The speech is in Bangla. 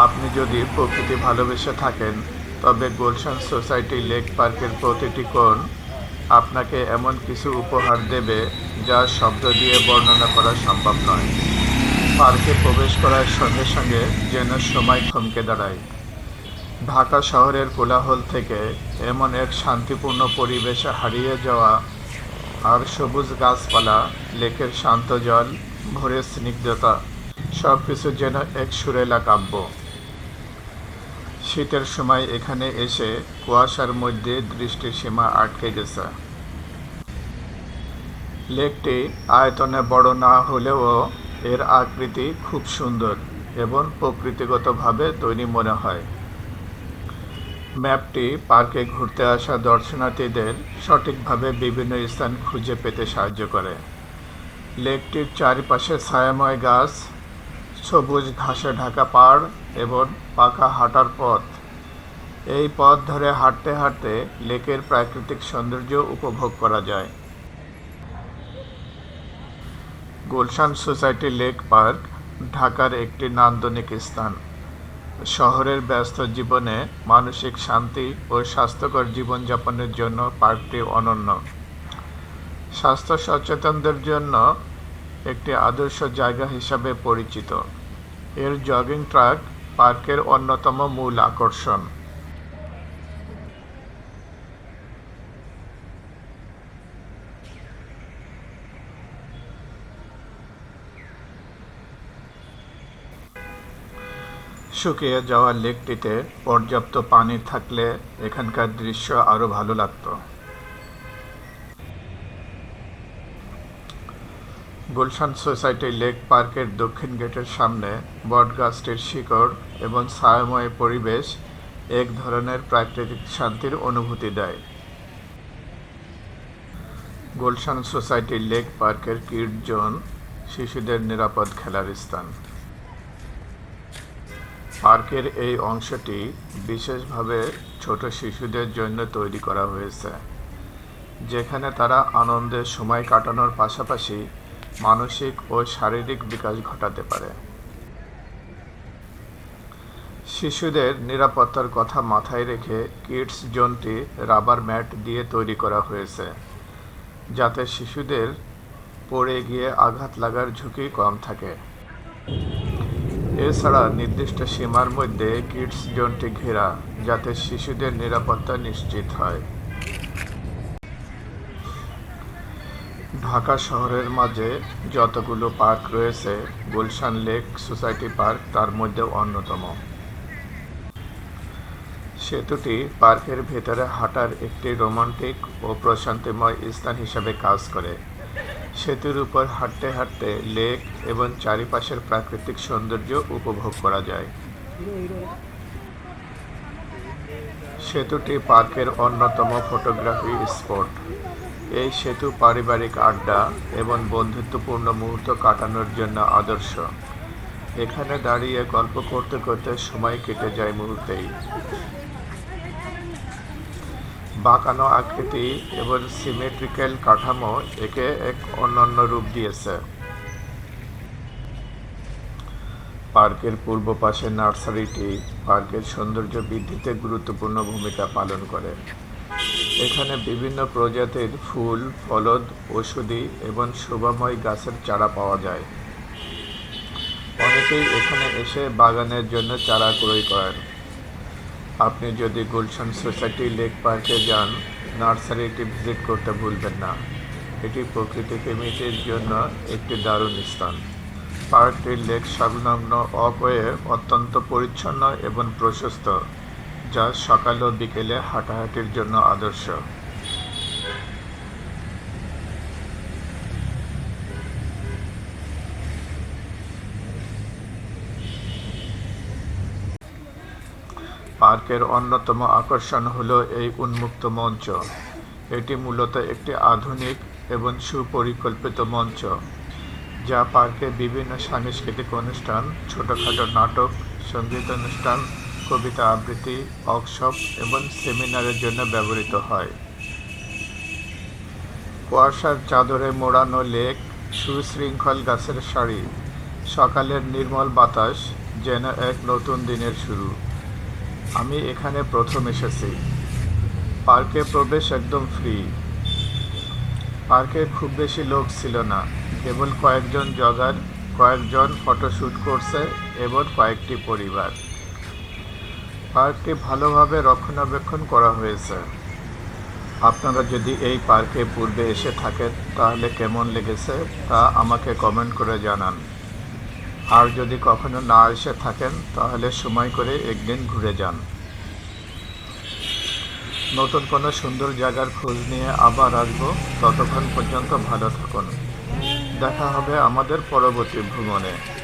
আপনি যদি প্রকৃতি ভালোবেসে থাকেন তবে গুলশান সোসাইটি লেক পার্কের প্রতিটি কোণ আপনাকে এমন কিছু উপহার দেবে যা শব্দ দিয়ে বর্ণনা করা সম্ভব নয়। পার্কে প্রবেশ করার সঙ্গে সঙ্গে যেন সময় থমকে দাঁড়ায়। ঢাকা শহরের কোলাহল থেকে এমন এক শান্তিপূর্ণ পরিবেশে হারিয়ে যাওয়া, আর সবুজ গাছপালা, লেকের শান্ত জল, ভোরের স্নিগ্ধতা, সব কিছু যেন এক সুরেলা কাব্য। শীতের সময় এখানে এসে কুয়াশার মধ্যে দৃষ্টির সীমা আটকে গেছে। লেকটি আয়তনে বড় না হলেও এর আকৃতি খুব সুন্দর এবং প্রকৃতিগতভাবে তৈরি মনে হয়। ম্যাপটি পার্কে ঘুরতে আসা দর্শনার্থীদের সঠিকভাবে বিভিন্ন স্থান খুঁজে পেতে সাহায্য করে। লেকটির চারপাশে ছায়াময় গাছ, সবুজ ঘাসে ঢাকা পাড় এবং পাকা হাঁটার পথ। এই পথ ধরে হাঁটতে হাঁটতে লেকের প্রাকৃতিক সৌন্দর্য উপভোগ করা যায়। গুলশান সোসাইটি লেক পার্ক ঢাকার একটি নান্দনিক স্থান। শহরের ব্যস্ত জীবনে মানসিক শান্তি ও স্বাস্থ্যকর জীবনযাপনের জন্য পার্কটি অনন্য। স্বাস্থ্য সচেতনদের জন্য একটি আদর্শ জায়গা হিসাবে পরিচিত। এর জগিং ট্র্যাক পার্কের অন্যতম মূল আকর্ষণ। শুকিয়ে যাওয়া লেকটিতে পর্যাপ্ত পানি থাকলে এখানকার দৃশ্য আরও ভালো লাগত। গুলশান সোসাইটি লেক পার্কের দক্ষিণ গেটের সামনে বটগাছটির শিকড় এবং ছায়াময় পরিবেশ এক ধরনের প্রাকৃতিক শান্তির অনুভূতি দেয়। গুলশান সোসাইটি লেক পার্কের কিড জোন শিশুদের নিরাপদ খেলার স্থান। পার্কের এই অংশটি বিশেষভাবে ছোট শিশুদের জন্য তৈরি করা হয়েছে, যেখানে তারা আনন্দে সময় কাটানোর পাশাপাশি মানসিক ও শারীরিক বিকাশ ঘটাতে পারে। শিশুদের নিরাপত্তার কথা মাথায় রেখে কিডস জোনটি রাবার ম্যাট দিয়ে তৈরি করা হয়েছে, যাতে শিশুদের পড়ে গিয়ে আঘাত লাগার ঝুঁকি কম থাকে। এছাড়া নির্দিষ্ট সীমার মধ্যে কিডস জোনটি ঘেরা, যাতে শিশুদের নিরাপত্তা নিশ্চিত হয়। ঢাকা শহরের মাঝে যতগুলো পার্ক রয়েছে, গুলশান লেক সোসাইটি পার্ক তার মধ্যে অন্যতম। সেতুটি পার্কের ভেতরে হাঁটার একটি রোমান্টিক ও প্রশান্তিময় স্থান হিসাবে কাজ করে। সেতুর উপর হাঁটতে হাঁটতে লেক এবং চারিপাশের প্রাকৃতিক সৌন্দর্য উপভোগ করা যায়। সেতুটি পার্কের অন্যতম ফটোগ্রাফি স্পট। এই সেতু পারিবারিক আড্ডা এবং বন্ধুত্বপূর্ণ মুহূর্ত কাটানোর জন্য আদর্শ। এখানে দাঁড়িয়ে গল্প করতে করতে সময় কেটে যায় মুহূর্তেই। বাঁকানো আকৃতি এবং সিমেট্রিক্যাল কাঠামো একে এক অনন্য রূপ দিয়েছে। পার্কের পূর্ব পাশে নার্সারিটি পার্কের সৌন্দর্য বৃদ্ধিতে গুরুত্বপূর্ণ ভূমিকা পালন করে। এখানে বিভিন্ন প্রজাতির ফুল, ফলদ, ঔষধি এবং শোভাময় গাছের চারা পাওয়া যায়। অনেকেই এখানে এসে বাগানের জন্য চারা ক্রয় করেন। আপনি যদি গুলশান সোসাইটি লেক পার্কে যান, নার্সারিটি ভিজিট করতে ভুলবেন না। এটি প্রকৃতিপ্রেমীদের জন্য একটি দারুণ স্থান। পার্কটির লেক সংলগ্ন ওয়াকওয়ে অত্যন্ত পরিচ্ছন্ন এবং প্রশস্ত, যা সকাল ও বিকেলে হাঁটাহাঁটির জন্য আদর্শ। পার্কের অন্যতম আকর্ষণ হলো এই উন্মুক্ত মঞ্চ। এটি মূলত একটি আধুনিক এবং সুপরিকল্পিত মঞ্চ, যা পার্কে বিভিন্ন সাংস্কৃতিক অনুষ্ঠান, ছোটখাটো নাটক, সঙ্গীতানুষ্ঠান, কবিতা আবৃত্তি, ওয়ার্কশপ এবং সেমিনারের জন্য ব্যবহৃত হয়। কুয়াশার চাদরে মোড়ানো লেক, সুশৃঙ্খল গাছের সারি, সকালের নির্মল বাতাস যেন এক নতুন দিনের শুরু। আমি এখানে প্রথম এসেছি। পার্কে প্রবেশ একদম ফ্রি। পার্কে খুব বেশি লোক ছিল না, কেবল কয়েকজন জগার, কয়েকজন ফটোশ্যুট করছে এবং কয়েকটি পরিবার। পার্কটি ভালোভাবে রক্ষণাবেক্ষণ করা হয়েছে। আপনারা যদি এই পার্কে পূর্বে এসে থাকেন তাহলে কেমন লেগেছে তা আমাকে কমেন্ট করে জানান। আর যদি কখনো না এসে থাকেন তাহলে সময় করে একদিন ঘুরে যান। নতুন কোনো সুন্দর জায়গার খোঁজ নিয়ে আবার আসবো। ততক্ষণ পর্যন্ত ভালো থাকুন। দেখা হবে আমাদের পরবর্তী ভ্রমণে।